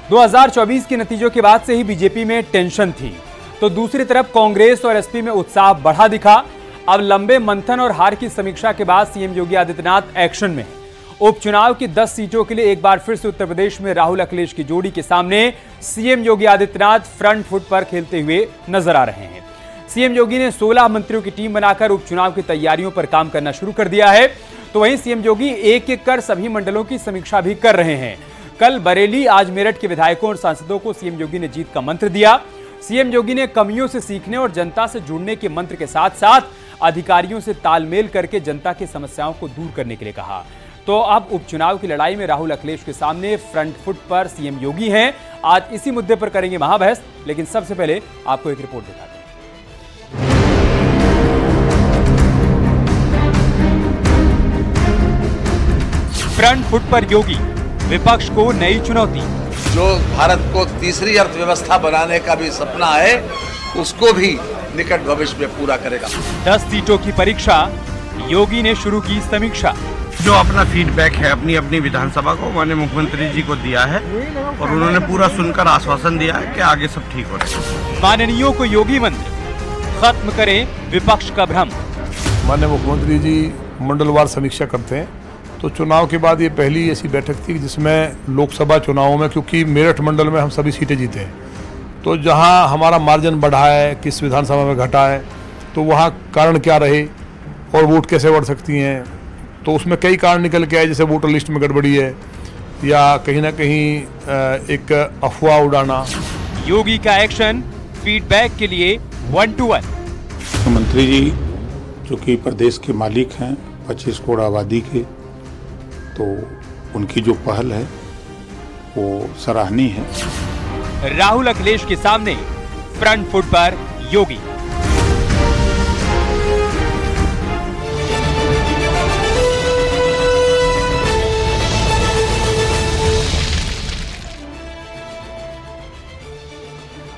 2024 के नतीजों के बाद से ही बीजेपी में टेंशन थी, तो दूसरी तरफ कांग्रेस और एसपी में उत्साह बढ़ा दिखा। अब लंबे मंथन और हार की समीक्षा के बाद सीएम योगी आदित्यनाथ एक्शन में हैं। उपचुनाव की 10 सीटों के लिए एक बार फिर से उत्तर प्रदेश में राहुल अखिलेश की जोड़ी के सामने CM Yogi Adityanath front foot पर खेलते हुए नजर आ रहे हैं। सीएम योगी ने 16 मंत्रियों की टीम बनाकर उपचुनाव की तैयारियों पर काम करना शुरू कर दिया है, तो वहीं सीएम योगी एक एक कर सभी मंडलों की समीक्षा भी कर रहे हैं। कल बरेली, आज मेरठ के विधायकों और सांसदों को सीएम योगी ने जीत का मंत्र दिया। सीएम योगी ने कमियों से सीखने और जनता से जुड़ने के मंत्र के साथ साथ अधिकारियों से तालमेल करके जनता की समस्याओं को दूर करने के लिए कहा। तो अब उपचुनाव की लड़ाई में राहुल अखिलेश के सामने फ्रंट फुट पर सीएम योगी हैं। आज इसी मुद्दे पर करेंगे महाबहस, लेकिन सबसे पहले आपको एक रिपोर्ट दिखाते हैं। फ्रंट फुट पर योगी, विपक्ष को नई चुनौती। जो भारत को तीसरी अर्थव्यवस्था बनाने का भी सपना है, उसको भी निकट भविष्य में पूरा करेगा। 10 सीटों की परीक्षा, योगी ने शुरू की समीक्षा। जो अपना फीडबैक है अपनी अपनी विधानसभा को माननीय मुख्यमंत्री जी को दिया है और उन्होंने पूरा सुनकर आश्वासन दिया है कि आगे सब ठीक हो जाएगा। माननीयों को योगी मंत्र, खत्म करें विपक्ष का भ्रम। माननीय मुख्यमंत्री जी मंडलवार समीक्षा करते हैं, तो चुनाव के बाद ये पहली ऐसी बैठक थी जिसमें लोकसभा चुनावों में, क्योंकि मेरठ मंडल में हम सभी सीटें जीते हैं, तो जहां हमारा मार्जिन बढ़ा है, किस विधानसभा में घटा है, तो वहां कारण क्या रहे और वोट कैसे बढ़ सकती हैं, तो उसमें कई कारण निकल के आए, जैसे वोटर लिस्ट में गड़बड़ी है या कहीं ना कहीं एक अफवाह उड़ाना। योगी का एक्शन, फीडबैक के लिए 1 to 1। मुख्यमंत्री जी जो कि प्रदेश के मालिक हैं 25 करोड़ आबादी के, तो उनकी जो पहल है वो सराहनीय है। राहुल अखिलेश के सामने फ्रंट फुट पर योगी।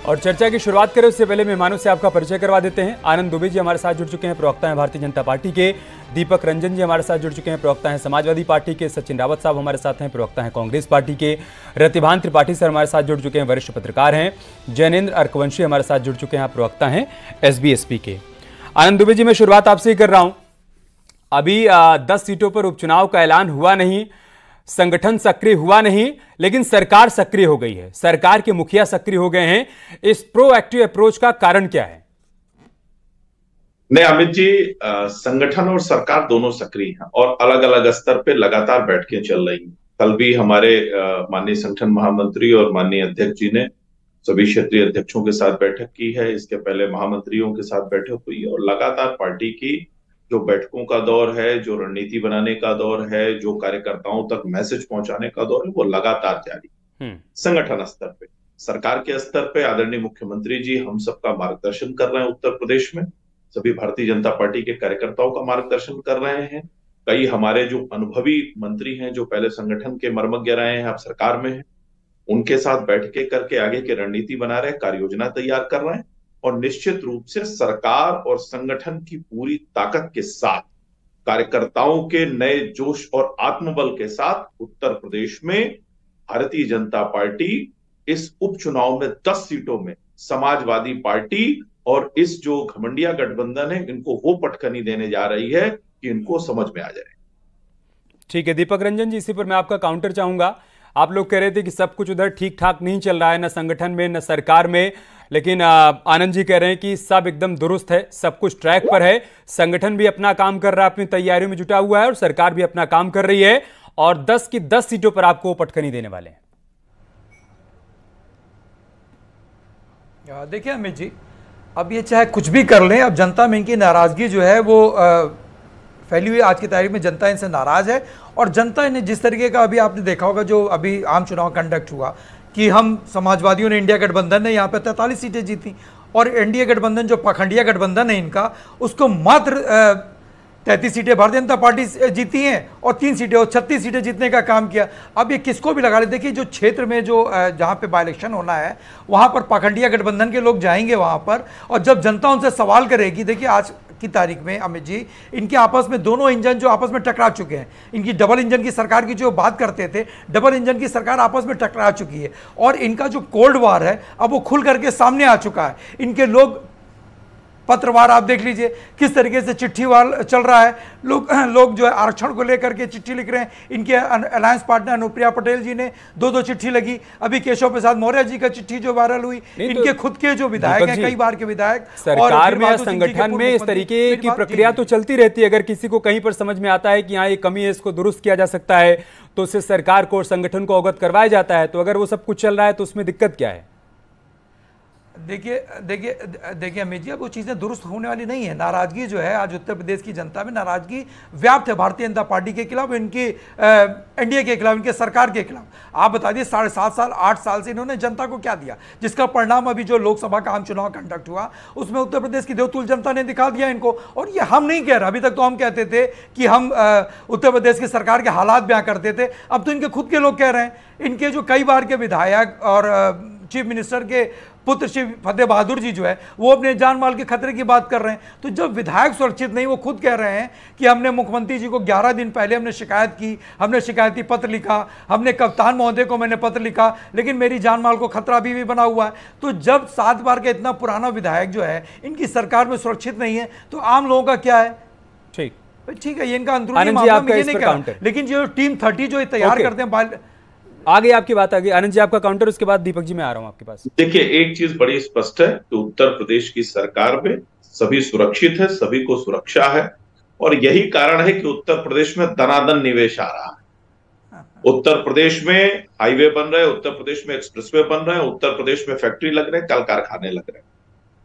और चर्चा की शुरुआत करें उससे पहले मेहमानों से आपका परिचय करवा देते हैं। आनंद दुबे जी हमारे साथ जुड़ चुके हैं, प्रवक्ता हैं भारतीय जनता पार्टी के। दीपक रंजन जी हमारे साथ जुड़ चुके हैं, प्रवक्ता हैं समाजवादी पार्टी के। सचिन रावत साहब हमारे साथ हैं, प्रवक्ता हैं कांग्रेस पार्टी के। रतिभान त्रिपाठी सर हमारे साथ जुड़ चुके हैं, वरिष्ठ पत्रकार हैं। जैनेन्द्र अर्कवंशी हमारे साथ जुड़ चुके हैं, प्रवक्ता हैं एसबीएसपी के। आनंद दुबे जी, मैं शुरुआत आपसे ही कर रहा हूं। अभी 10 सीटों पर उपचुनाव का ऐलान हुआ नहीं, संगठन सक्रिय हुआ नहीं, लेकिन सरकार सक्रिय हो गई है, सरकार के मुखिया सक्रिय हो गए हैं। इस प्रोएक्टिव अप्रोच का कारण क्या है? नहीं अमित जी, संगठन और सरकार दोनों सक्रिय हैं और अलग अलग स्तर पे लगातार बैठकें चल रही हैं। कल भी हमारे माननीय संगठन महामंत्री और माननीय अध्यक्ष जी ने सभी क्षेत्रीय अध्यक्षों के साथ बैठक की है। इसके पहले महामंत्रियों के साथ बैठक हुई और लगातार पार्टी की जो बैठकों का दौर है, जो रणनीति बनाने का दौर है, जो कार्यकर्ताओं तक मैसेज पहुंचाने का दौर है, वो लगातार जारी। संगठन स्तर पे, सरकार के स्तर पे आदरणीय मुख्यमंत्री जी हम सबका मार्गदर्शन कर रहे हैं। उत्तर प्रदेश में सभी भारतीय जनता पार्टी के कार्यकर्ताओं का मार्गदर्शन कर रहे हैं। कई हमारे जो अनुभवी मंत्री हैं, जो पहले संगठन के मर्मज्ञ रहे हैं, अब सरकार में हैं, उनके साथ बैठकें करके आगे की रणनीति बना रहे हैं, कार्य योजना तैयार कर रहे हैं और निश्चित रूप से सरकार और संगठन की पूरी ताकत के साथ, कार्यकर्ताओं के नए जोश और आत्मबल के साथ उत्तर प्रदेश में भारतीय जनता पार्टी इस उपचुनाव में 10 सीटों में समाजवादी पार्टी और इस जो घमंडिया गठबंधन है, इनको वो पटखनी देने जा रही है कि इनको समझ में आ जाए। ठीक है दीपक रंजन जी, इसी पर मैं आपका काउंटर चाहूंगा। आप लोग कह रहे थे कि सब कुछ उधर ठीक ठाक नहीं चल रहा है, न संगठन में न सरकार में, लेकिन आनंद जी कह रहे हैं कि सब एकदम दुरुस्त है, सब कुछ ट्रैक पर है, संगठन भी अपना काम कर रहा है, अपनी तैयारियों में जुटा हुआ है और सरकार भी अपना काम कर रही है और 10 की 10 सीटों पर आपको पटखनी देने वाले हैं। देखिए अमित जी, अब ये चाहे कुछ भी कर लें, अब जनता में इनकी नाराजगी जो है वो फैली हुई। आज की तारीख में जनता इनसे नाराज है और जनता ने जिस तरीके का, अभी आपने देखा होगा जो अभी आम चुनाव कंडक्ट हुआ कि हम समाजवादियों ने, इंडिया गठबंधन ने यहाँ पे 43 सीटें जीती और एनडीए गठबंधन जो पखंडिया गठबंधन है इनका, उसको मात्र 33 सीटें भारतीय जनता पार्टी जीती हैं और 3 सीटें और 36 सीटें जीतने का काम किया। अब ये किसको भी लगा ले, देखिए जो क्षेत्र में जो जहाँ पे बाई इलेक्शन होना है वहाँ पर पखंडिया गठबंधन के लोग जाएंगे वहाँ पर, और जब जनता उनसे सवाल करेगी, देखिए आज की तारीख में अमित जी, इनके आपस में दोनों इंजन जो आपस में टकरा चुके हैं, इनकी डबल इंजन की सरकार की जो बात करते थे, डबल इंजन की सरकार आपस में टकरा चुकी है और इनका जो कोल्ड वार है अब वो खुल करके सामने आ चुका है। इनके लोग पत्रवार आप देख लीजिए किस तरीके से चिट्ठी वार चल रहा है, लोग जो है आरक्षण को लेकर के चिट्ठी लिख रहे हैं। इनके अलायंस पार्टनर अनुप्रिया पटेल जी ने दो चिट्ठी लगी, अभी केशव प्रसाद मौर्य जी का चिट्ठी जो वायरल हुई, इनके खुद के जो विधायक हैं, कई बार के विधायक, सरकार में संगठन में इस तरीके की प्रक्रिया तो चलती रहती है। अगर किसी को कहीं पर समझ में आता है कि यहाँ ये कमी है, इसको दुरुस्त किया जा सकता है, तो उससे सरकार को और संगठन को अवगत करवाया जाता है। तो अगर वो सब कुछ चल रहा है तो उसमें दिक्कत क्या है? देखिए अमित जी, अब वो चीज़ें दुरुस्त होने वाली नहीं है। नाराजगी जो है आज उत्तर प्रदेश की जनता में नाराजगी व्याप्त है भारतीय जनता पार्टी के खिलाफ, इनकी एनडीए के खिलाफ, इनके सरकार के खिलाफ। आप बता दिए 7.5 साल 8 साल से इन्होंने जनता को क्या दिया, जिसका परिणाम अभी जो लोकसभा का आम चुनाव कंडक्ट हुआ उसमें उत्तर प्रदेश की देवतुल्य जनता ने दिखा दिया इनको। और ये हम नहीं कह रहे, अभी तक तो हम कहते थे कि हम उत्तर प्रदेश की सरकार के हालात बयां करते थे, अब तो इनके खुद के लोग कह रहे हैं। इनके जो कई बार के विधायक और चीफ मिनिस्टर के पुत्र श्री फतेह बहादुर जी जो है वो अपने जान माल के खतरे की बात कर रहे हैं। तो जब विधायक सुरक्षित नहीं, वो खुद कह रहे हैं कि हमने मुख्यमंत्री जी को 11 दिन पहले हमने शिकायत की, हमने शिकायती पत्र लिखा, हमने कप्तान महोदय को मैंने पत्र लिखा, लेकिन मेरी जान माल को खतरा अभी भी बना हुआ है। तो जब 7 बार का इतना पुराना विधायक जो है इनकी सरकार में सुरक्षित नहीं है, तो आम लोगों का क्या है? ठीक है, ये इनका अंदरूनी मामला, मैं ये नहीं कह रहा, लेकिन जो टीम 30 जो तैयार करते हैं, आगे आपकी बात आ गई आनंद जी, आपका काउंटर, उसके बाद दीपक जी मैं आ रहा हूं आपके पास। देखिए, एक चीज बड़ी स्पष्ट है कि उत्तर प्रदेश की सरकार में सभी सुरक्षित है, सभी को सुरक्षा है, और यही कारण है कि उत्तर प्रदेश में दनादन निवेश आ रहा है। उत्तर प्रदेश में हाईवे बन रहे हैं, उत्तर प्रदेश में एक्सप्रेसवे बन रहे हैं, उत्तर प्रदेश में फैक्ट्री लग रहे हैं, कल कारखाने लग रहे हैं।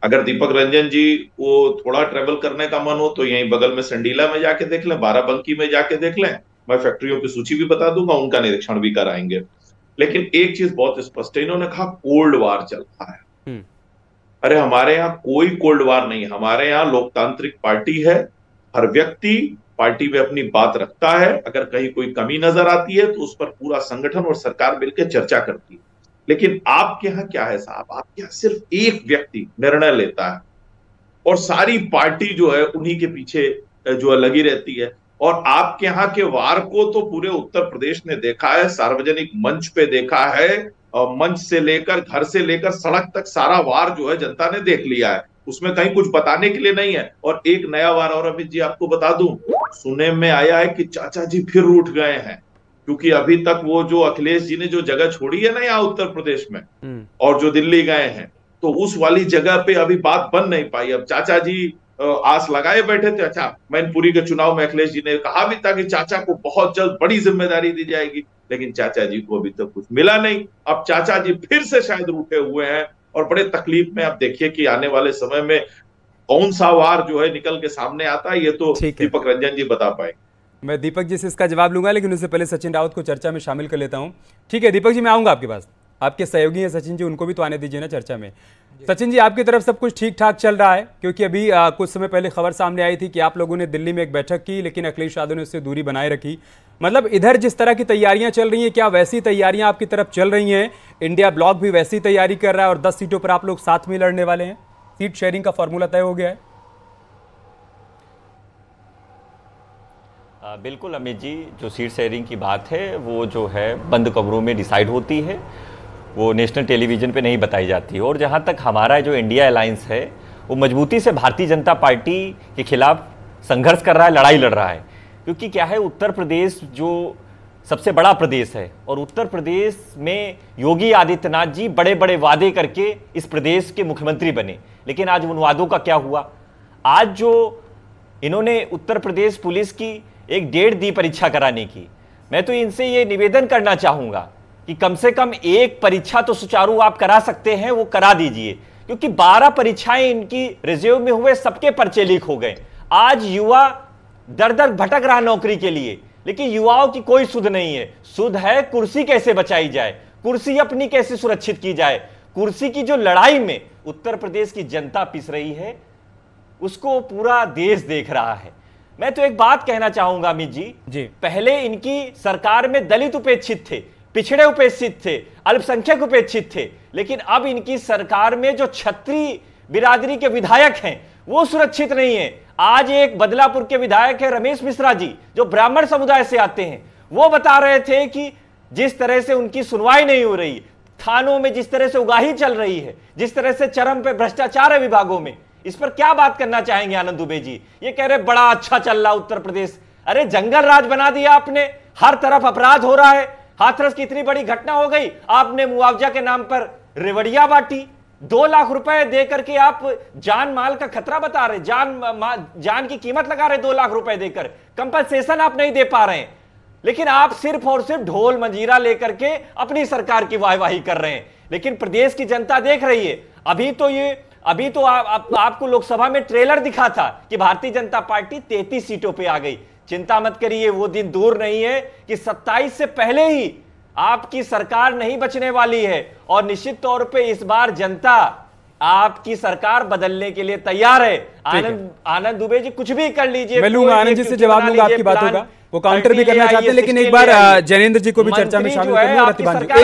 अगर दीपक रंजन जी को थोड़ा ट्रेवल करने का मन हो तो यहीं बगल में संडीला में जाके देख लें, बाराबंकी में जाके देख लें, मैं फैक्ट्रियों की सूची भी बता दूंगा, उनका निरीक्षण भी कराएंगे। लेकिन एक चीज बहुत स्पष्ट है, इन्होंने कहा कोल्ड वार चल रहा है। अरे हमारे यहाँ कोई कोल्ड वार नहीं, हमारे यहाँ लोकतांत्रिक पार्टी है, हर व्यक्ति पार्टी में अपनी बात रखता है, अगर कहीं कोई कमी नजर आती है तो उस पर पूरा संगठन और सरकार मिलकर चर्चा करती है। लेकिन आपके यहाँ क्या है साहब, आपके यहाँ सिर्फ एक व्यक्ति निर्णय लेता है और सारी पार्टी जो है उन्हीं के पीछे जो है लगी रहती है। और आपके यहाँ के वार को तो पूरे उत्तर प्रदेश ने देखा है, सार्वजनिक मंच पे देखा है, और मंच से लेकर घर से लेकर सड़क तक सारा वार जो है जनता ने देख लिया है, उसमें कहीं कुछ बताने के लिए नहीं है। और एक नया वार और अमित जी आपको बता दूं, सुनने में आया है कि चाचा जी फिर उठ गए हैं, क्योंकि अभी तक वो जो अखिलेश जी ने जो जगह छोड़ी है ना यहाँ उत्तर प्रदेश में और जो दिल्ली गए हैं, तो उस वाली जगह पे अभी बात बन नहीं पाई। अब चाचा जी आस लगाए बैठे थे। अच्छा, मैनपुरी के चुनाव में अखिलेश जी ने कहा भी था कि चाचा को बहुत जल्द बड़ी जिम्मेदारी दी जाएगी, लेकिन चाचा जी को अभी तक कुछ मिला नहीं। अब चाचा जी फिर से शायद रूठे हुए हैं और बड़े तकलीफ में। अब देखिए कि आने वाले समय में कौन सा वार जो है निकल के सामने आता है, ये तो दीपक रंजन जी बता पाएंगे। मैं दीपक जी से इसका जवाब लूंगा, लेकिन उससे पहले सचिन राउत को चर्चा में शामिल कर लेता हूं। ठीक है दीपक जी, मैं आऊंगा आपके पास, आपके सहयोगी हैं सचिन जी, उनको भी तो आने दीजिए ना चर्चा में। सचिन जी, आपकी तरफ सब कुछ ठीक ठाक चल रहा है? क्योंकि अभी कुछ समय पहले खबर सामने आई थी कि आप लोगों ने दिल्ली में एक बैठक की, लेकिन अखिलेश यादव ने उससे दूरी बनाए रखी। मतलब इधर जिस तरह की तैयारियां चल रही हैं, क्या वैसी तैयारियां आपकी तरफ चल रही हैं? इंडिया ब्लॉक भी वैसी तैयारी कर रहा है और 10 सीटों पर आप लोग साथ में लड़ने वाले हैं? सीट शेयरिंग का फॉर्मूला तय हो गया है? बिल्कुल अमित जी, जो सीट शेयरिंग की बात है वो जो है बंद कमरों में डिसाइड होती है, वो नेशनल टेलीविज़न पे नहीं बताई जाती है। और जहाँ तक हमारा जो इंडिया अलायंस है वो मजबूती से भारतीय जनता पार्टी के खिलाफ संघर्ष कर रहा है, लड़ाई लड़ रहा है। क्योंकि क्या है, उत्तर प्रदेश जो सबसे बड़ा प्रदेश है और उत्तर प्रदेश में योगी आदित्यनाथ जी बड़े बड़े वादे करके इस प्रदेश के मुख्यमंत्री बने, लेकिन आज उन वादों का क्या हुआ? आज जो इन्होंने उत्तर प्रदेश पुलिस की एक डेट दी परीक्षा कराने की, मैं तो इनसे ये निवेदन करना चाहूँगा कि कम से कम एक परीक्षा तो सुचारू आप करा सकते हैं, वो करा दीजिए। क्योंकि 12 परीक्षाएं इनकी रिजर्व में हुए, सबके पर्चे लीक हो गए। आज युवा दर दर भटक रहा नौकरी के लिए, लेकिन युवाओं की कोई सुध नहीं है। सुध है कुर्सी कैसे बचाई जाए, कुर्सी अपनी कैसे सुरक्षित की जाए। कुर्सी की जो लड़ाई में उत्तर प्रदेश की जनता पिस रही है, उसको पूरा देश देख रहा है। मैं तो एक बात कहना चाहूंगा अमित जी, पहले इनकी सरकार में दलित उपेक्षित थे, पिछड़े उपेक्षित थे, अल्पसंख्यक उपेक्षित थे, लेकिन अब इनकी सरकार में जो क्षत्रिय बिरादरी के विधायक हैं वो सुरक्षित नहीं है। आज एक बदलापुर के विधायक है रमेश मिश्रा जी, जो ब्राह्मण समुदाय से आते हैं, वो बता रहे थे कि जिस तरह से उनकी सुनवाई नहीं हो रही, थानों में जिस तरह से उगाही चल रही है, जिस तरह से चरम पे भ्रष्टाचार है विभागों में, इस पर क्या बात करना चाहेंगे आनंद दुबे जी? ये कह रहे बड़ा अच्छा चल रहा उत्तर प्रदेश। अरे जंगल राज बना दिया आपने, हर तरफ अपराध हो रहा है। हाथरस की इतनी बड़ी घटना हो गई, आपने मुआवजा के नाम पर रेवड़िया बांटी, 2 लाख रुपए दे करके आप जान माल का खतरा बता रहे, जान की कीमत लगा रहे 2 लाख रुपए देकर, कंपनसेशन आप नहीं दे पा रहे हैं। लेकिन आप सिर्फ और सिर्फ ढोल मंजीरा लेकर के अपनी सरकार की वाहवाही कर रहे हैं। लेकिन प्रदेश की जनता देख रही है। अभी तो आपको लोकसभा में ट्रेलर दिखा था कि भारतीय जनता पार्टी 33 सीटों पे आ गई। चिंता मत करिए, वो दिन दूर नहीं है कि 27 से पहले ही आपकी सरकार नहीं बचने वाली है। और निश्चित तौर पे इस बार जनता आपकी सरकार बदलने के लिए तैयार है। आनंद दुबे जी कुछ भी कर लीजिए, मैं लूंगा, आनंद जी से जवाब लूंगा आपकी बातों का, वो काउंटर भी करना चाहते हैं। लेकिन एक बार जैनेंद्र जी को भी चर्चा में शामिल करूंगा।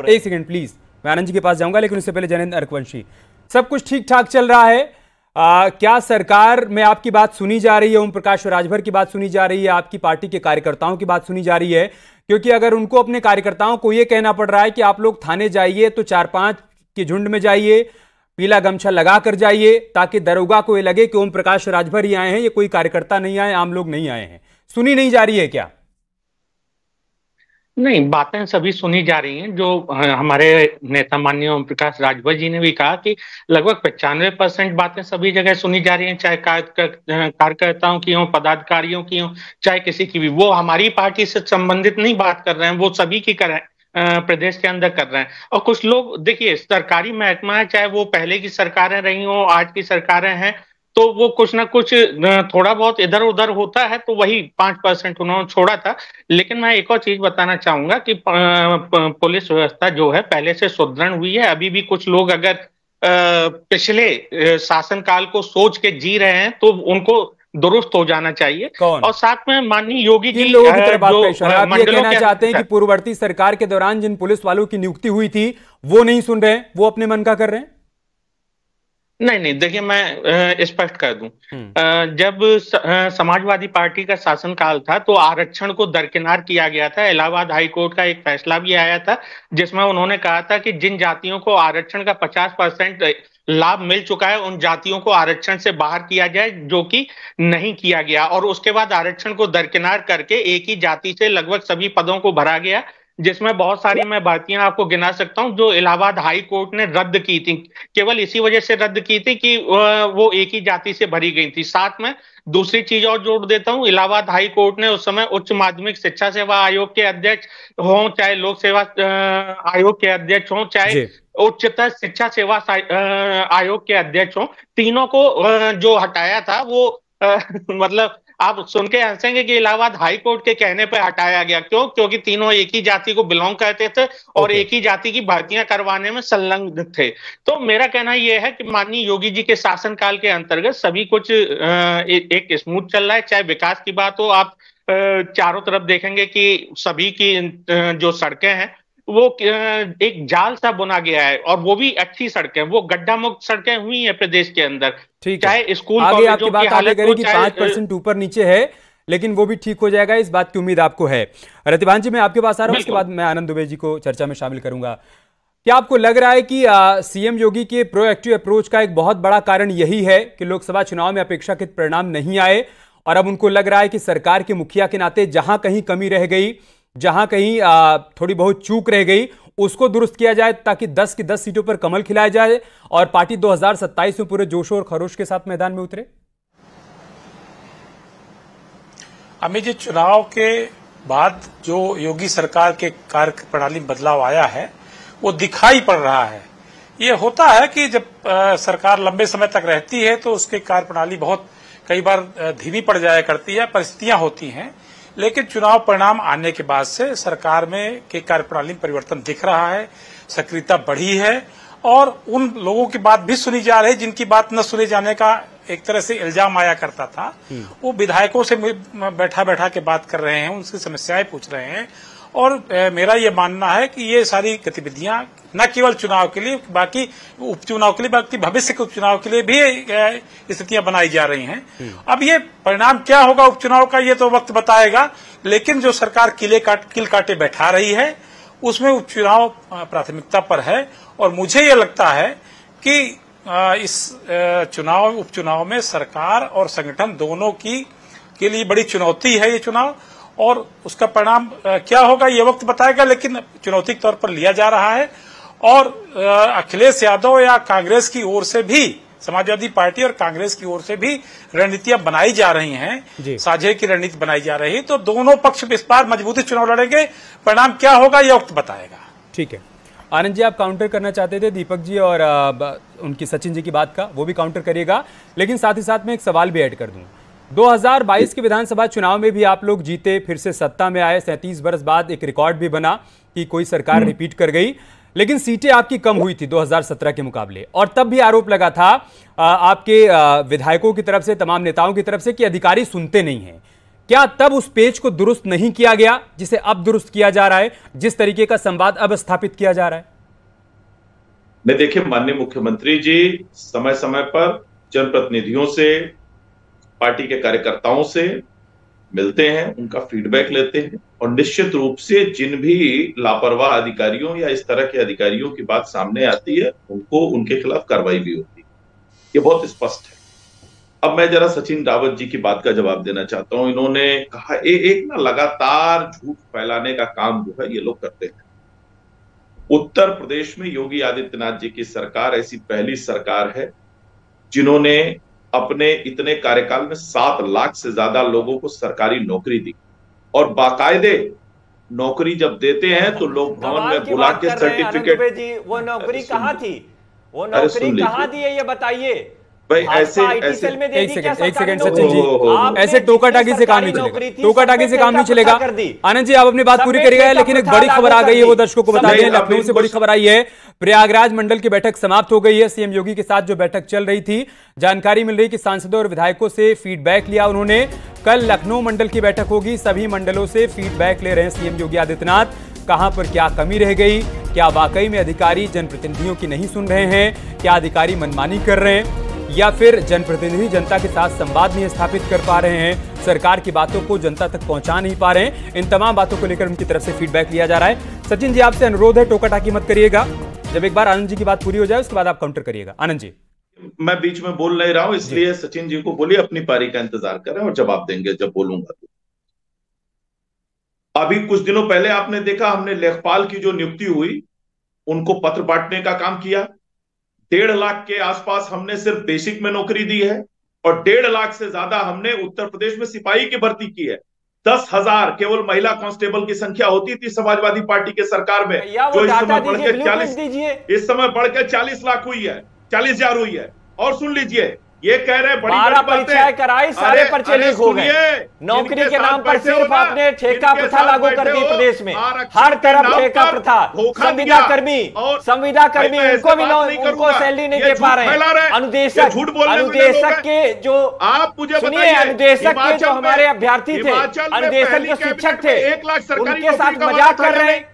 एक सेकंड प्लीज, मैं आनंद जी के पास जाऊंगा, लेकिन उससे पहले जैनेंद्र अरकवंशी, सब कुछ ठीक ठाक चल रहा है, क्या सरकार में आपकी बात सुनी जा रही है? ओम प्रकाश राजभर की बात सुनी जा रही है, आपकी पार्टी के कार्यकर्ताओं की बात सुनी जा रही है? क्योंकि अगर उनको अपने कार्यकर्ताओं को यह कहना पड़ रहा है कि आप लोग थाने जाइए तो 4-5 के झुंड में जाइए, पीला गमछा लगा कर जाइए, ताकि दरोगा को ये लगे कि ओम प्रकाश राजभर ही आए हैं, ये कोई कार्यकर्ता नहीं आए, आम लोग नहीं आए हैं, सुनी नहीं जा रही है क्या? नहीं, बातें सभी सुनी जा रही हैं। जो हमारे नेता माननीय ओम प्रकाश राजभर जी ने भी कहा कि लगभग 95% बातें सभी जगह सुनी जा रही हैं, चाहे कार्यकर्ताओं की हो, पदाधिकारियों की हो, चाहे किसी की भी। वो हमारी पार्टी से संबंधित नहीं बात कर रहे हैं, वो सभी की कर रहे हैं, प्रदेश के अंदर कर रहे हैं। और कुछ लोग, देखिए, सरकारी महकमा है, चाहे वो पहले की सरकारें रही हो, आज की सरकारें हैं, तो वो कुछ ना कुछ थोड़ा बहुत इधर उधर होता है, तो वही 5% उन्होंने छोड़ा था। लेकिन मैं एक और चीज बताना चाहूंगा कि पुलिस व्यवस्था जो है पहले से सुदृढ़ हुई है। अभी भी कुछ लोग अगर पिछले शासनकाल को सोच के जी रहे हैं तो उनको दुरुस्त हो जाना चाहिए। और साथ में माननीय योगी जी लोगों की तरफ आप ये कहना चाहते हैं कि पूर्ववर्ती सरकार के दौरान जिन पुलिस वालों की नियुक्ति हुई थी वो नहीं सुन रहे, वो अपने मन का कर रहे हैं? नहीं, देखिए, मैं स्पष्ट कर दूं, जब समाजवादी पार्टी का शासनकाल था तो आरक्षण को दरकिनार किया गया था। इलाहाबाद हाई कोर्ट का एक फैसला भी आया था जिसमें उन्होंने कहा था कि जिन जातियों को आरक्षण का 50% लाभ मिल चुका है, उन जातियों को आरक्षण से बाहर किया जाए, जो कि नहीं किया गया। और उसके बाद आरक्षण को दरकिनार करके एक ही जाति से लगभग सभी पदों को भरा गया, जिसमें बहुत सारी मैं बातियां आपको गिना सकता हूं जो इलाहाबाद हाई कोर्ट ने रद्द की थी। केवल इसी वजह से रद्द की थी कि वो एक ही जाति से भरी गई थी। साथ में दूसरी चीज और जोड़ देता हूं, इलाहाबाद हाई कोर्ट ने उस समय उच्च माध्यमिक शिक्षा सेवा आयोग के अध्यक्ष हों, चाहे लोक सेवा आयोग के अध्यक्ष हों, चाहे उच्चतर शिक्षा सेवा आयोग के अध्यक्ष हों, तीनों को जो हटाया था वो मतलब आप सुन के हंसेंगे कि इलाहाबाद हाई कोर्ट के कहने पर हटाया गया। क्यों? क्योंकि तीनों एक ही जाति को बिलोंग करते थे और एक ही जाति की भर्तियां करवाने में संलग्न थे। तो मेरा कहना यह है कि माननीय योगी जी के शासनकाल के अंतर्गत सभी कुछ एक स्मूथ चल रहा है। चाहे विकास की बात हो, आप चारों तरफ देखेंगे कि सभी की जो सड़कें हैं वो एक जाल सा बुना गया है, और वो भी अच्छी सड़कें, वो गड्ढा मुक्त सड़कें हुई हैं प्रदेश के अंदर। चाहे स्कूल कॉलेजों की हालत हो, 5% ऊपर नीचे है, लेकिन वो भी ठीक हो जाएगा, इस बात की उम्मीद आपको है। रतिभान जी, मैं आपके पास आ रहा हूं, उसके बाद मैं आनंद दुबे जी को चर्चा में शामिल करूंगा। क्या आपको लग रहा है कि सीएम योगी के प्रोएक्टिव अप्रोच का एक बहुत बड़ा कारण यही है कि लोकसभा चुनाव में अपेक्षाकृत परिणाम नहीं आए, और अब उनको लग रहा है कि सरकार के मुखिया के नाते जहां कहीं कमी रह गई, जहां कहीं थोड़ी बहुत चूक रह गई, उसको दुरुस्त किया जाए ताकि 10 की 10 सीटों पर कमल खिलाया जाए और पार्टी 2027 में पूरे जोशो और खरोश के साथ मैदान में उतरे? अमित जी, चुनाव के बाद जो योगी सरकार के कार्य प्रणाली में बदलाव आया है वो दिखाई पड़ रहा है। ये होता है कि जब सरकार लंबे समय तक रहती है तो उसके कार्य प्रणाली बहुत कई बार धीमी पड़ जाया करती है, परिस्थितियां होती हैं। लेकिन चुनाव परिणाम आने के बाद से सरकार में के कार्यप्रणाली में परिवर्तन दिख रहा है, सक्रियता बढ़ी है, और उन लोगों की बात भी सुनी जा रही है जिनकी बात न सुने जाने का एक तरह से इल्जाम आया करता था। वो विधायकों से बैठा बैठा के बात कर रहे हैं, उनकी समस्याएं पूछ रहे हैं, और मेरा ये मानना है कि ये सारी गतिविधियां न केवल चुनाव के लिए, बाकी उपचुनाव के लिए, बल्कि भविष्य के उपचुनाव के लिए भी स्थितियां बनाई जा रही हैं। अब ये परिणाम क्या होगा उपचुनाव का, ये तो वक्त बताएगा, लेकिन जो सरकार किल काटे बैठा रही है उसमें उपचुनाव प्राथमिकता पर है। और मुझे ये लगता है कि इस उपचुनाव में सरकार और संगठन दोनों के लिए बड़ी चुनौती है ये चुनाव, और उसका परिणाम क्या होगा ये वक्त बताएगा, लेकिन चुनौती के तौर पर लिया जा रहा है। और अखिलेश यादव या कांग्रेस की ओर से भी, समाजवादी पार्टी और कांग्रेस की ओर से भी रणनीतियां बनाई जा रही हैं, साझे की रणनीति बनाई जा रही है। तो दोनों पक्ष इस बार मजबूती चुनाव लड़ेंगे, परिणाम क्या होगा ये वक्त बताएगा। ठीक है, आनंद जी आप काउंटर करना चाहते थे दीपक जी और उनकी सचिन जी की बात का, वो भी काउंटर करिएगा, लेकिन साथ ही साथ मैं एक सवाल भी ऐड कर दूं। 2022 के विधानसभा चुनाव में भी आप लोग जीते, फिर से सत्ता में आए, 37 बरस बाद एक रिकॉर्ड भी बना कि कोई सरकार रिपीट कर गई, लेकिन सीटें आपकी कम हुई थी 2017 के मुकाबले। और तब भी आरोप लगा था आपके विधायकों की तरफ से, तमाम नेताओं की तरफ से, कि अधिकारी सुनते नहीं हैं। क्या तब उस पेज को दुरुस्त नहीं किया गया जिसे अब दुरुस्त किया जा रहा है, जिस तरीके का संवाद अब स्थापित किया जा रहा है? नहीं, देखिए माननीय मुख्यमंत्री जी समय समय पर जनप्रतिनिधियों से, पार्टी के कार्यकर्ताओं से मिलते हैं, उनका फीडबैक लेते हैं, और निश्चित रूप से जिन भी लापरवाह अधिकारियों या इस तरह के अधिकारियों की बात सामने आती है उनको, उनके खिलाफ कार्रवाई भी होती है। ये बहुत स्पष्ट है। अब मैं जरा सचिन रावत जी की बात का जवाब देना चाहता हूं। इन्होंने कहा एक ना लगातार झूठ फैलाने का काम जो है ये लोग करते हैं। उत्तर प्रदेश में योगी आदित्यनाथ जी की सरकार ऐसी पहली सरकार है जिन्होंने अपने इतने कार्यकाल में 7 लाख से ज्यादा लोगों को सरकारी नौकरी दी, और बाकायदे नौकरी जब देते हैं तो लोग भवन में बुला के सर्टिफिकेट। जी वो नौकरी कहाँ थी, वो नौकरी कहाँ दी है ये बताइए भाई। ऐसे एक सेकंड सचिन जी, ऐसे टोका टाकी से काम नहीं चलेगा, टोका टाकी से काम नहीं चलेगा। आनंद जी आप अपनी बात पूरी करिएगा, लेकिन एक बड़ी खबर आ गई है, वो दर्शकों को बता दें। लखनऊ से बड़ी खबर आई है, प्रयागराज मंडल की बैठक समाप्त हो गई है। सीएम योगी के साथ जो बैठक चल रही थी, जानकारी मिल रही कि सांसदों और विधायकों से फीडबैक लिया उन्होंने। कल लखनऊ मंडल की बैठक होगी, सभी मंडलों से फीडबैक ले रहे हैं सीएम योगी आदित्यनाथ। कहां पर क्या कमी रह गई, क्या वाकई में अधिकारी जनप्रतिनिधियों की नहीं सुन रहे हैं, क्या अधिकारी मनमानी कर रहे हैं, या फिर जनप्रतिनिधि जनता के साथ संवाद नहीं स्थापित कर पा रहे हैं, सरकार की बातों को जनता तक पहुंचा नहीं पा रहे हैं। इन तमाम बातों को लेकर उनकी तरफ से फीडबैक लिया जा रहा है। सचिन जी आपसे अनुरोध है, टोका टाकी मत करिएगा। जब एक बार आनंद जी की बात पूरी हो जाए उसके बाद आप काउंटर करिएगा। आनंद जी, मैं बीच में बोल नहीं रहा हूं, इसलिए सचिन जी को बोलिए अपनी पारी का इंतजार करें और जवाब देंगे जब बोलूंगा तो। अभी कुछ दिनों पहले आपने देखा, हमने लेखपाल की जो नियुक्ति हुई उनको पत्र बांटने का काम किया। 1.5 लाख के आसपास हमने सिर्फ बेसिक में नौकरी दी है, और 1.5 लाख से ज्यादा हमने उत्तर प्रदेश में सिपाही की भर्ती की है। 10,000 केवल महिला कांस्टेबल की संख्या होती थी समाजवादी पार्टी के सरकार में, जो इस समय बढ़ के 40 लाख हुई है, 40,000 हुई है। और सुन लीजिए, ये कह रहे हैं बड़ी परीक्षाएं कराई, सारे पर्चे लीक हो गए। नौकरी के नाम पर सिर्फ आपने ठेका प्रथा लागू कर दी प्रदेश में, हर तरफ ठेका प्रथा। संविदा कर्मी उनको भी उनको सैलरी नहीं दे पा रहे हैं। अनुदेशक के जो, आप मुझे सुनिए, अनुदेशक के जो हमारे अभ्यर्थी थे, अनुदेशक के शिक्षक थे, उनके साथ मजाक कर रहे हैं।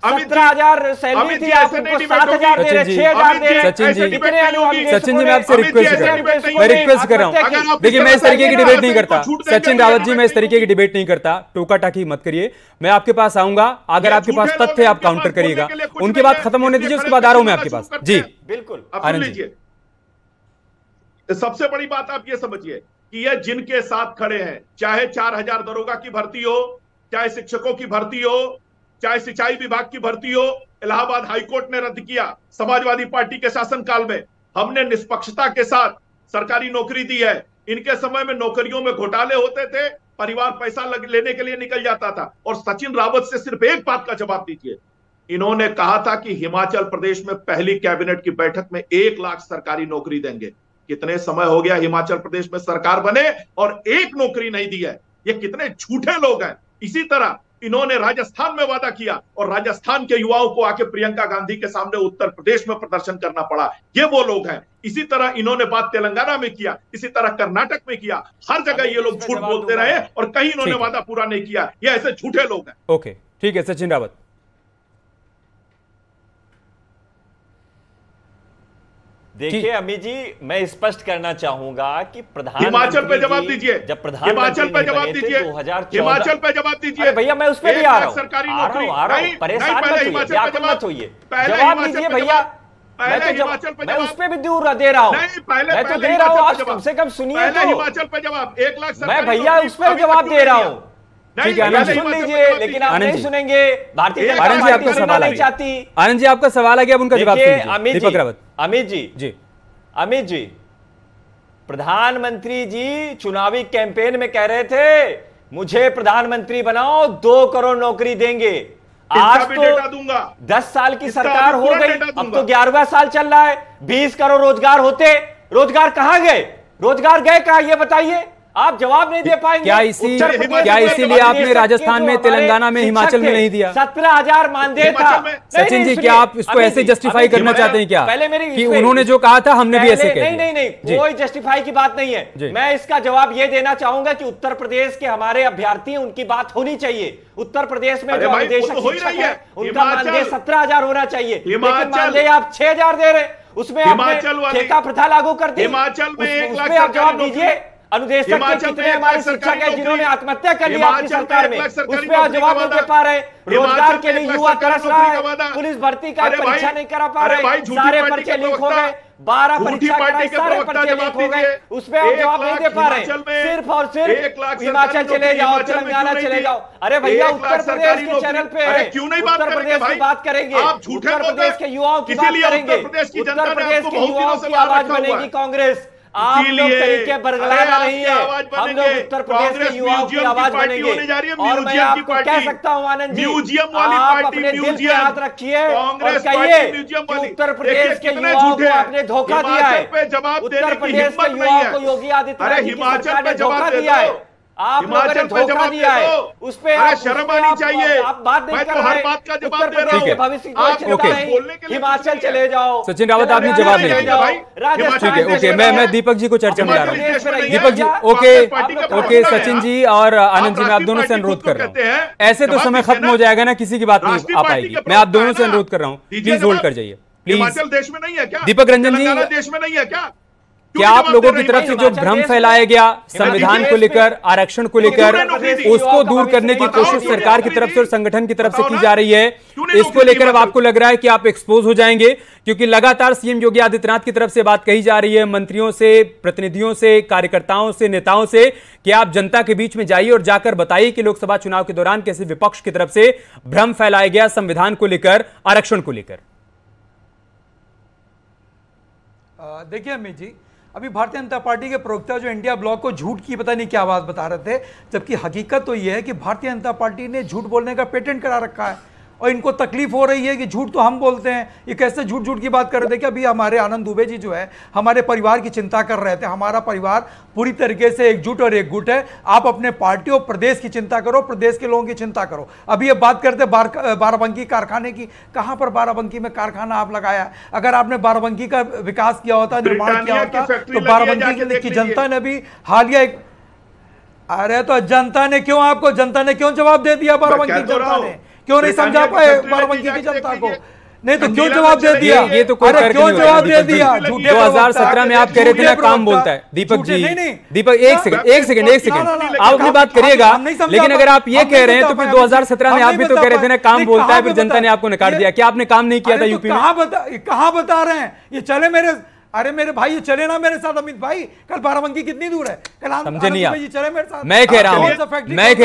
17,000 सैलरी थी, आप उनको 7,000 दे रहे, 6,000 दे रहे। सचिन जी मैं आपसे रिक्वेस्ट कर रहा हूँ, देखिए मैं इस तरीके की डिबेट नहीं करता। सचिन रावत जी, मैं इस तरीके की डिबेट नहीं करता, टोका टाकी मत करिए। मैं आपके पास आऊंगा, अगर आपके पास तथ्य आप काउंटर करिएगा। उनकी बात खत्म होने दीजिए, उसके बाद आ रहा हूं मैं आपके पास। जी बिल्कुल। आनंद जी, सबसे बड़ी बात आप ये समझिए कि ये जिनके साथ खड़े हैं, चाहे 4,000 दरोगा की भर्ती हो, चाहे शिक्षकों की भर्ती हो, चाहे सिंचाई विभाग की भर्ती हो, इलाहाबाद हाईकोर्ट ने रद्द किया। समाजवादी पार्टी के शासनकाल में हमने निष्पक्षता के साथ सरकारी नौकरी दी है। इनके समय में नौकरियों में घोटाले होते थे, परिवार पैसा लेने के लिए निकल जाता था। और सचिन रावत से सिर्फ एक बात का जवाब दीजिए, इन्होंने कहा था कि हिमाचल प्रदेश में पहली कैबिनेट की बैठक में 1 लाख सरकारी नौकरी देंगे। कितने समय हो गया हिमाचल प्रदेश में सरकार बने और एक नौकरी नहीं दी है। ये कितने झूठे लोग हैं। इसी तरह इन्होंने राजस्थान में वादा किया और राजस्थान के युवाओं को आके प्रियंका गांधी के सामने उत्तर प्रदेश में प्रदर्शन करना पड़ा। ये वो लोग हैं। इसी तरह इन्होंने बात तेलंगाना में किया, इसी तरह कर्नाटक में किया। हर जगह ये लोग झूठ बोलते रहे और कहीं इन्होंने वादा पूरा नहीं किया। ये ऐसे झूठे लोग हैं। ओके। ठीक है, सचिन रावत। देखिए अमित जी, मैं स्पष्ट करना चाहूंगा कि प्रधान हिमाचल पे जवाब दीजिए, जब प्रधान हिमाचल पे जवाब दीजिए, 2014 हिमाचल पे जवाब दीजिए भैया, मैं उस पे भी आ रहा हूं, सरकारी आ रहा नौकरी हूं, परेशान मत होइए, व्याकुल मत होइए, जवाब दीजिए भैया। मैं उस पे भी दूर दे रहा हूं, मैं तो दे रहा हूं, आप कम से कम सुनिए तो। हिमाचल पे जवाब 1 लाख, मैं भैया उस पर जवाब दे रहा हूं, ठीक है आनंद जी, सुन लीजिए, लेकिन आप नहीं सुनेंगे। भारतीय जनता पार्टी आपका सवाल नहीं चाहती। आनंद जी, आपका सवाल आ गया, अब उनका जवाब सुनिए। दीपक रावत। अमित जी, प्रधानमंत्री जी चुनावी कैंपेन में कह रहे थे मुझे प्रधानमंत्री बनाओ, 2 करोड़ नौकरी देंगे। आज तो दूंगा। 10 साल की सरकार हो गई, अब तो 11वां साल चल रहा है। 20 करोड़ रोजगार होते, रोजगार कहां गए? रोजगार गए कहां, ये बताइए। आप जवाब नहीं दे पाएंगे। क्या इसीलिए आपने राजस्थान में, तेलंगाना में, हिमाचल में नहीं दिया? 17,000 मानदेय था। सचिन जी, क्या आप इसको ऐसे जस्टिफाई करना चाहते हैं क्या? पहले मेरी कि उन्होंने जो कहा था हमने भी ऐसे कहा? नहीं, कोई जस्टिफाई की बात नहीं है। मैं इसका जवाब ये देना चाहूंगा कि उत्तर प्रदेश के हमारे अभ्यर्थी हैं, उनकी बात होनी चाहिए। उत्तर प्रदेश में जो निदेशक शिक्षक है, उनका मानदेय 17,000 होना चाहिए, लेकिन मानदेय आप 6,000 दे रहे। उसमें आपने ठेका प्रथा लागू कर दी। हिमाचल में 1 लाख आप जवाब दीजिए। अनुदेशक के कितने हमारे शिक्षक है जिन्होंने आत्महत्या कर लिया आपकी सरकार में, उस पर आप जवाब नहीं दे पा रहे। रोजगार के लिए युवा तरस रहा है, पुलिस भर्ती का परीक्षा नहीं करा पा रहे, सारे पर्चे लीक हो गए, 12 परीक्षा कराई, सारे पर्चे लीक हो गए, उस पर आप जवाब नहीं दे पा रहे। सिर्फ और सिर्फ हिमाचल चले जाओ, तेलंगाना चले जाओ। अरे भैया, उत्तर प्रदेश के चैनल पे है, उत्तर प्रदेश की बात करेंगे, उत्तर प्रदेश के युवाओं की बात करेंगे, उत्तर प्रदेश के युवाओं की आवाज बनेगी कांग्रेस। आप लोग तरीके बरगलाना नहीं है, हम लोग उत्तर प्रदेश के युवाओं की आवाज बनेंगे। और मैं आपको कह सकता हूं आनंद जी, आप अपने दिल पे हाथ रखिए और कहिए कि उत्तर प्रदेश के युवाओं को आपने धोखा दिया है। उत्तर प्रदेश के युवाओं को योगी आदित्यनाथ की सरकार ने धोखा दिया है, आप लोगों ने धोखा दिया है। उस पे शर्म आनी चाहिए। आप बात नहीं कर रहे। बात का जवाब उत्तर प्रदेश के भविष्य की कोई चिंता नहीं, हिमाचल चले जाओ। सचिन रावत, आपने जवाब नहीं दिया। ठीक है, ओके, मैं दीपक जी को चर्चा में ला रहा हूँ। दीपक जी, ओके, सचिन जी और आनंद जी, मैं आप दोनों से अनुरोध कर रहा हूँ। ऐसे तो समय खत्म हो जाएगा ना, किसी की बात नहीं आ पाएगी। मैं आप दोनों से अनुरोध कर रहा हूँ, प्लीज होल्ड कर जाइए, प्लीज। हिमाचल देश में नहीं है क्या? दीपक रंजन जी, देश में नहीं है क्या? क्या आप लोगों की तरफ से जो भ्रम फैलाया गया संविधान को लेकर, आरक्षण को लेकर, उसको दूर करने की कोशिश सरकार की तरफ से और संगठन की तरफ से की जा रही है, इसको लेकर अब आपको लग रहा है कि आप एक्सपोज हो जाएंगे? क्योंकि लगातार सीएम योगी आदित्यनाथ की तरफ से बात कही जा रही है, मंत्रियों से, प्रतिनिधियों से, कार्यकर्ताओं से, नेताओं से, कि आप जनता के बीच में जाइए और जाकर बताइए कि लोकसभा चुनाव के दौरान कैसे विपक्ष की तरफ से भ्रम फैलाया गया संविधान को लेकर, आरक्षण को लेकर। देखिए अमित जी, अभी भारतीय जनता पार्टी के प्रवक्ता जो इंडिया ब्लॉक को झूठ की पता नहीं क्या बात बता रहे थे, जबकि हकीकत तो यह है कि भारतीय जनता पार्टी ने झूठ बोलने का पेटेंट करा रखा है और इनको तकलीफ हो रही है कि झूठ तो हम बोलते हैं, ये कैसे झूठ की बात कर रहे थे। कि अभी हमारे आनंद दुबे जी जो है हमारे परिवार की चिंता कर रहे थे। हमारा परिवार पूरी तरीके से एकजुट और एकजुट है। आप अपने पार्टी और प्रदेश की चिंता करो, प्रदेश के लोगों की चिंता करो। अभी ये बात करते बाराबंकी कारखाने की, कहां पर बाराबंकी में कारखाना आप लगाया? अगर आपने बाराबंकी का विकास किया होता, निर्माण किया होता, तो बाराबंकी की जनता ने भी हालिया एक, अरे तो जनता ने क्यों जवाब दे दिया? बाराबंकी जनता ने क्यों नहीं समझा पाए बाराबंकी की जनता को? नहीं तो क्यों जवाब दे दिया? ये तो कोई क्यों जवाब दे दिया? 2017 में आप कह रहे थे ना काम बोलता है। दीपक जी, दीपक एक सेकंड, आप अपनी बात करिएगा, लेकिन अगर आप ये कह रहे हैं तो फिर 2017 में आप भी तो कह रहे थे ना काम बोलता है, फिर जनता ने आपको नकार दिया। क्या आपने काम नहीं किया था यूपी में? कहां बता रहे हैं? ये चले मेरे, अरे मेरे भाई ये चले ना मेरे साथ अमित भाई। कल बाराबंकी कितनी दूर है? कल समझे नहीं आप? चले मेरे साथ। मैं कह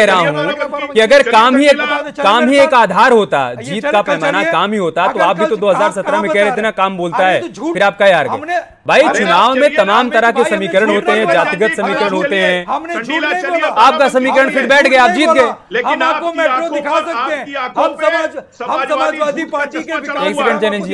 रहा हूं कि अगर काम ही एक आधार होता, जीत का पैमाना काम ही होता, तो आप भी तो 2017 में कह रहे थे ना काम बोलता है, फिर आप क्या यार भाई? चुनाव में तमाम तरह के समीकरण होते हैं, जातिगत समीकरण होते हैं। आपका समीकरण फिर बैठ गया, आप जीत गए। हम आपको मेट्रो दिखा सकते हैं, हम समाजवादी पार्टी के विकास, एक सेकंड जैन जी,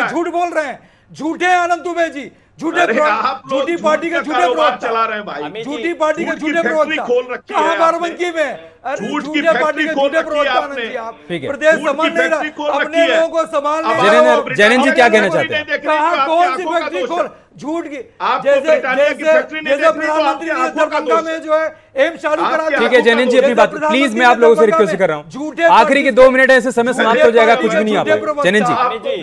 झूठ बोल रहे हैं, झूठे आनंद दुबे जी, झूठी पार्टी के झूठे प्रवक्ता चला रहे हैं भाई, झूठी पार्टी के झूठे प्रवक्ता कहां बाराबंकी में? झूठे पार्टी के झूठे प्रवक्ता आनंद जी, आप प्रदेश संभाल नहीं रहा, अपने लोगों को संभाल नहीं रहा। जैन जी क्या कहना चाहते हैं? कहां कौन सी फैक्ट्री खोल? झूठ की आपको जैसे ब्रिटानिया की फैक्ट्री नहीं देखनी तो प्रधानमंत्री आपकी ने आंखों का दरभंगा दोष में जो है एम्स चालू करा दिया। ठीक है जैनिन जी अपनी बात प्लीज मैं आप लोगों से रिक्वेस्ट कर रहा हूँ, आखिरी के 2 मिनट ऐसे समय समाप्त हो जाएगा, कुछ भी नहीं आ पाएगा। जैनिन जी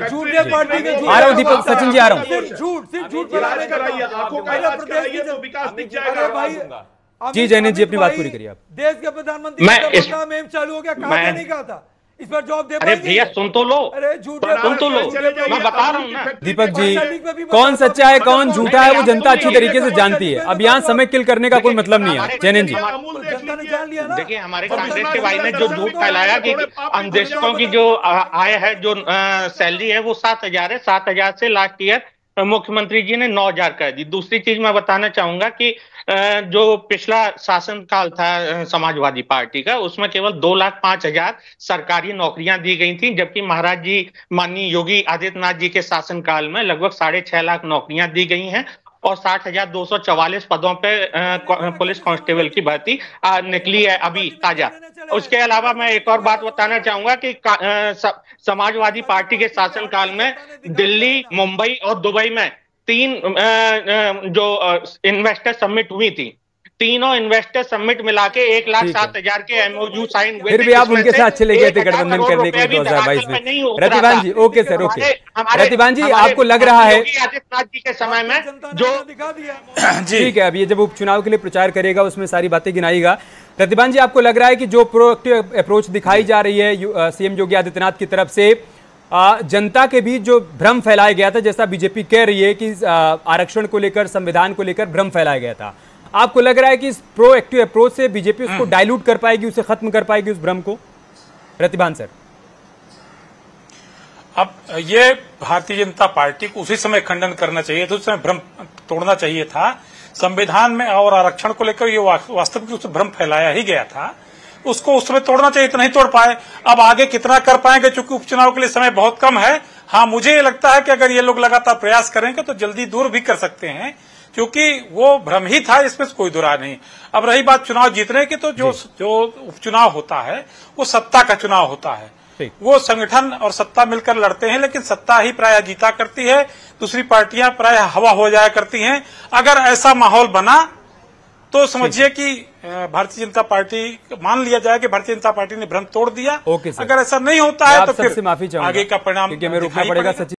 झूठे पार्टी के आ रहा हूँ, दीपक सचिन जी आ रहा हूँ। सिर्फ झूठ इलाज कराइए, आंखों का इलाज कराइए तो विकास दिख जाएगा। जी जैनिन जी अपनी बात पूरी करिए आप। देश के प्रधानमंत्री दरभंगा में एम्स चालू हो गया, कहा था नहीं कहा था, इस पर जवाब दे अरे भैया सुन तो लो, अरे झूठे सुन तो लो, मैं बता रहा हूँ ना। दीपक जी कौन सच्चा है कौन झूठा है वो जनता अच्छी तरीके से जानती है, अब यहाँ समय किल करने का कोई मतलब नहीं है। जैनिन जी देखिए हमारे कांग्रेस के भाई ने जो झूठ फैलाया कि अन्वेषकों की जो आय है, जो सैलरी है वो 7,000 है, 7,000 से लास्ट ईयर मुख्यमंत्री जी ने 9,000 कर दी। दूसरी चीज मैं बताना चाहूंगा कि जो पिछला शासन काल था समाजवादी पार्टी का, उसमें केवल 2,05,000 सरकारी नौकरियां दी गई थी, जबकि महाराज जी माननीय योगी आदित्यनाथ जी के शासन काल में लगभग 6.5 लाख नौकरियां दी गई हैं और 60,244 पदों पे पुलिस कांस्टेबल की भर्ती निकली है अभी ताजा। उसके अलावा मैं एक और बात बताना चाहूंगा कि समाजवादी पार्टी के शासनकाल में दिल्ली, मुंबई और दुबई में 3 जो इन्वेस्टर समिट हुई थी, तीनों इन्वेस्टर समिट मिला के 1,07,000 के एमओयू साइन हुए। फिर भी आप उनके साथ चले गए थे गठबंधन करने के लिए 2022 में। रतिबान जी ओके सर, ओके रतिबान जी आपको लग रहा है आदित्यनाथ जी के समय में जो दिखा दिया ठीक है, अब ये जब उपचुनाव के लिए प्रचार करेगा उसमें सारी बातें गिनाएगा। रतिबान जी आपको लग रहा है कि जो प्रोएक्टिव अप्रोच दिखाई जा रही है सीएम योगी आदित्यनाथ की तरफ से, जनता के बीच जो भ्रम फैलाया गया था, जैसा बीजेपी कह रही है कि आरक्षण को लेकर, संविधान को लेकर भ्रम फैलाया गया था, आपको लग रहा है कि इस प्रोएक्टिव अप्रोच से बीजेपी उसको डाइल्यूट कर पाएगी, उसे खत्म कर पाएगी उस भ्रम को? रतिबान सर अब ये भारतीय जनता पार्टी को उसी समय खंडन करना चाहिए था, उस समय भ्रम तोड़ना चाहिए था। संविधान में और आरक्षण को लेकर ये वास्तविक रूप से भ्रम फैलाया ही गया था, उसको उस समय तोड़ना चाहिए, तो नहीं तोड़ पाए। अब आगे कितना कर पाएंगे, चूंकि उपचुनाव के लिए समय बहुत कम है। हाँ, मुझे ये लगता है कि अगर ये लोग लगातार प्रयास करेंगे तो जल्दी दूर भी कर सकते हैं, क्योंकि वो भ्रम ही था, इसमें कोई दुरा नहीं। अब रही बात चुनाव जीतने की, तो जो उपचुनाव होता है वो सत्ता का चुनाव होता है, वो संगठन और सत्ता मिलकर लड़ते हैं, लेकिन सत्ता ही प्रायः जीता करती है, दूसरी पार्टियां प्रायः हवा हो जाया करती हैं। अगर ऐसा माहौल बना तो समझिए कि भारतीय जनता पार्टी, मान लिया जाए कि भारतीय जनता पार्टी ने भ्रम तोड़ दिया। अगर ऐसा नहीं होता है तो फिर आगे का परिणाम दिखाई पड़ेगा।